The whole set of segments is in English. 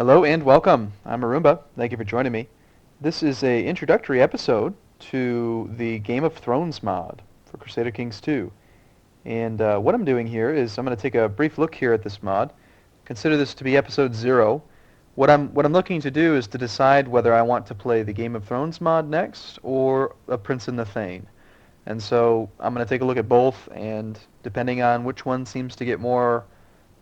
Hello and welcome. I'm Arumba. Thank you for joining me. This is a introductory episode to the Game of Thrones mod for Crusader Kings 2. And what I'm doing here is I'm going to take a brief look here at this mod. Consider this to be episode 0. What I'm looking to do is to decide whether I want to play the Game of Thrones mod next or A Prince and the Thane. And so I'm going to take a look at both, and depending on which one seems to get more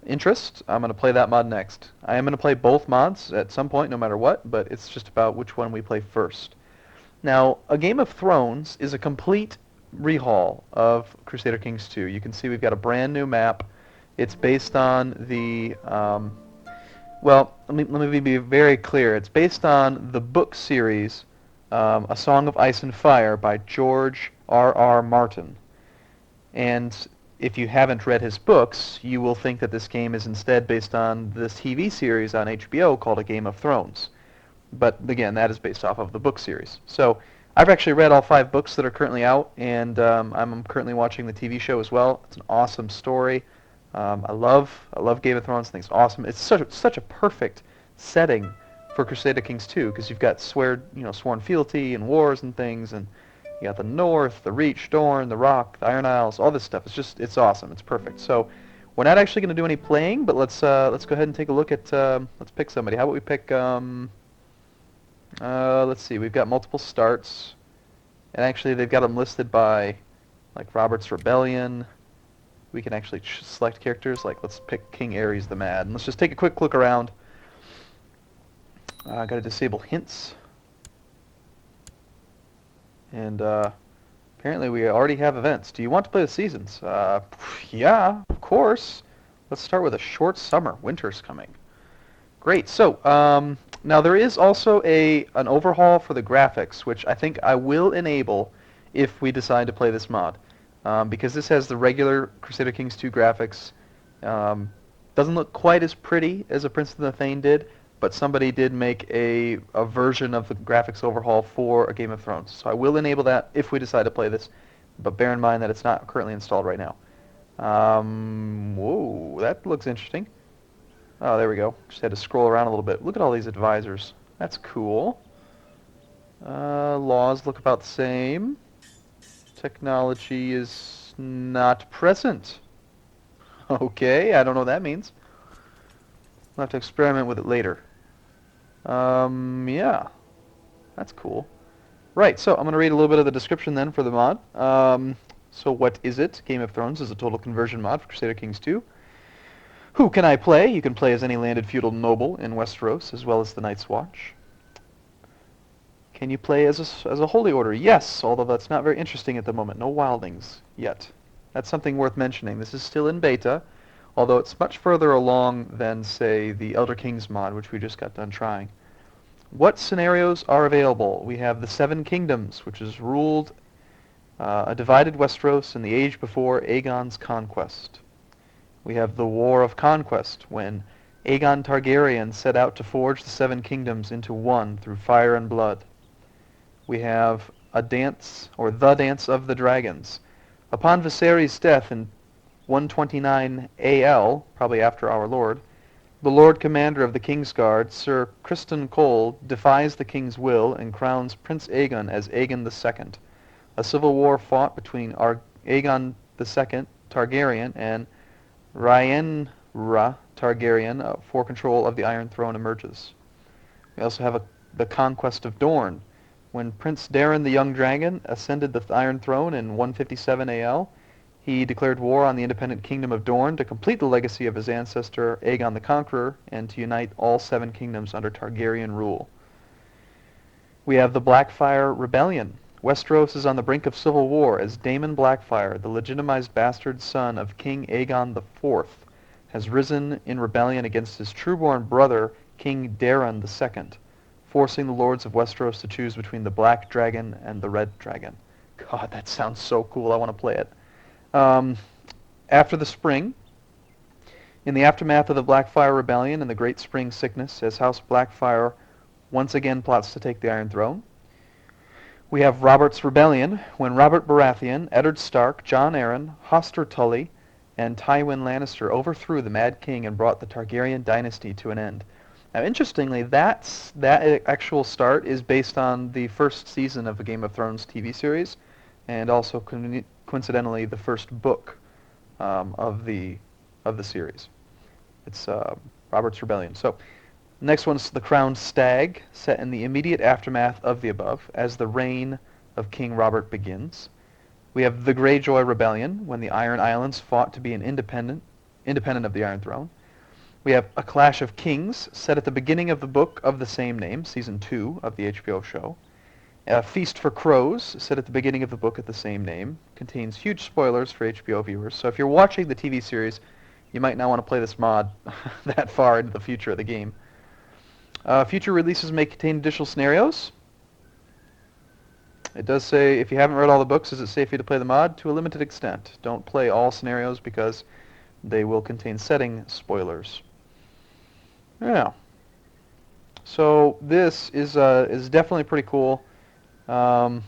interest, I'm going to play that mod next. I am going to play both mods at some point, no matter what, but it's just about which one we play first. Now, A Game of Thrones is a complete rehaul of Crusader Kings 2. You can see we've got a brand new map. It's based on the, well, let me be very clear. It's based on the book series, A Song of Ice and Fire by George R.R. Martin. And if you haven't read his books, you will think that this game is instead based on this TV series on HBO called A Game of Thrones. But again, that is based off of the book series. So I've actually read all 5 books that are currently out, and I'm currently watching the TV show as well. It's an awesome story. I love Game of Thrones. I think it's awesome. It's such a perfect setting for Crusader Kings 2 because you've got sworn fealty and wars and things, and you got the North, the Reach, Dorne, the Rock, the Iron Isles, all this stuff. It's awesome. It's perfect. So we're not actually going to do any playing, but let's go ahead and take a look at let's pick somebody. How about we pick let's see. We've got multiple starts, and actually they've got them listed by like Robert's Rebellion. We can actually select characters. Like let's pick King Aerys the Mad, and let's just take a quick look around. I got to disable hints. And apparently we already have events. Do you want to play the seasons? Yeah, of course. Let's start with a short summer. Winter's coming. Great. So now there is also an overhaul for the graphics, which I think I will enable if we decide to play this mod. Because this has the regular Crusader Kings 2 graphics. Doesn't look quite as pretty as A Prince and the Thane did, but somebody did make a version of the graphics overhaul for A Game of Thrones. So I will enable that if we decide to play this, but bear in mind that it's not currently installed right now. Whoa, that looks interesting. Oh, there we go. Just had to scroll around a little bit. Look at all these advisors. That's cool. Laws look about the same. Technology is not present. Okay, I don't know what that means. We'll have to experiment with it later. Yeah, that's cool. Right, so I'm going to read a little bit of the description then for the mod. So what is it? Game of Thrones is a total conversion mod for Crusader Kings 2. Who can I play? You can play as any landed feudal noble in Westeros, as well as the Night's Watch. Can you play as a holy order? Yes, although that's not very interesting at the moment. No wildlings yet. That's something worth mentioning. This is still in beta, although it's much further along than, say, the Elder Kings mod, which we just got done trying. What scenarios are available? We have the Seven Kingdoms, which has ruled a divided Westeros in the age before Aegon's conquest. We have the War of Conquest, when Aegon Targaryen set out to forge the Seven Kingdoms into one through fire and blood. We have a dance, or the Dance of the Dragons. Upon Viserys' death in 129 AL, probably after our Lord, the Lord Commander of the Kingsguard, Sir Criston Cole, defies the king's will and crowns Prince Aegon as Aegon II. A civil war fought between Aegon II Targaryen and Rhaenyra Targaryen for control of the Iron Throne emerges. We also have the Conquest of Dorne. When Prince Daeron the Young Dragon ascended the Iron Throne in 157 AL, he declared war on the independent kingdom of Dorne to complete the legacy of his ancestor Aegon the Conqueror and to unite all 7 kingdoms under Targaryen rule. We have the Blackfyre Rebellion. Westeros is on the brink of civil war as Daemon Blackfyre, the legitimized bastard son of King Aegon IV, has risen in rebellion against his true-born brother, King Daeron II, forcing the lords of Westeros to choose between the Black Dragon and the Red Dragon. God, that sounds so cool. I want to play it. After the spring, in the aftermath of the Blackfyre Rebellion and the Great Spring Sickness, as House Blackfyre once again plots to take the Iron Throne. We have Robert's Rebellion, when Robert Baratheon, Eddard Stark, Jon Arryn, Hoster Tully, and Tywin Lannister overthrew the Mad King and brought the Targaryen dynasty to an end. Now, interestingly, that actual start is based on the first season of the Game of Thrones TV series, and also coincidentally the first book of the series. It's Robert's Rebellion. So, next one's The Crowned Stag, set in the immediate aftermath of the above, as the reign of King Robert begins. We have The Greyjoy Rebellion, when the Iron Islands fought to be an independent of the Iron Throne. We have A Clash of Kings, set at the beginning of the book of the same name, Season 2 of the HBO show. Feast for Crows, set at the beginning of the book of the same name, contains huge spoilers for HBO viewers. So if you're watching the TV series, you might not want to play this mod that far into the future of the game. Future releases may contain additional scenarios. It does say, if you haven't read all the books, is it safe for you to play the mod? To a limited extent. Don't play all scenarios because they will contain setting spoilers. Yeah. So this is definitely pretty cool. That's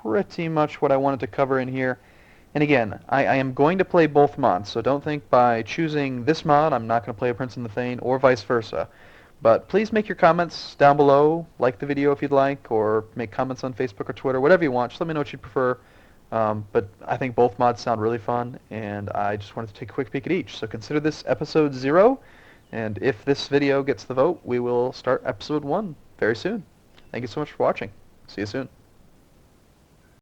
pretty much what I wanted to cover in here. And again, I am going to play both mods, so don't think by choosing this mod I'm not going to play a Prince and the Thane, or vice versa. But please make your comments down below, like the video if you'd like, or make comments on Facebook or Twitter, whatever you want. Just let me know what you'd prefer. But I think both mods sound really fun, and I just wanted to take a quick peek at each. So consider this episode 0, and if this video gets the vote, we will start episode 1 very soon. Thank you so much for watching. See you soon.